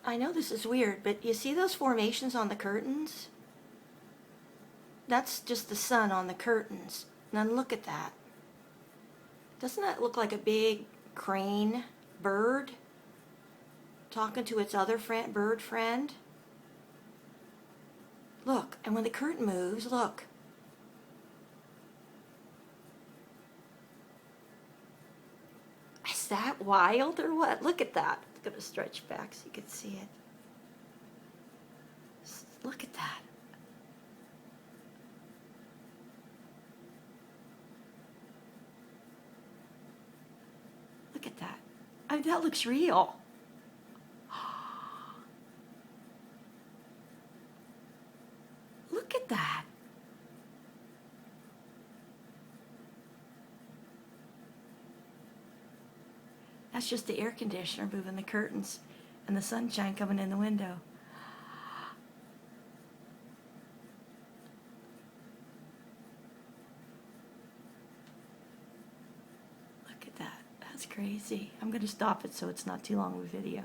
I know this is weird, but you see those formations on the curtains? That's just the sun on the curtains. Now look at that. Doesn't that look like a big crane bird talking to its other bird friend? Look, and when the curtain moves, look. Is that wild or what? Look at that. It's going to stretch back so you can see it. Look at that. Look at that. I mean, that looks real. Look at that. That's just the air conditioner moving the curtains and the sunshine coming in the window. Look at that. That's crazy. I'm going to stop it so it's not too long of a video.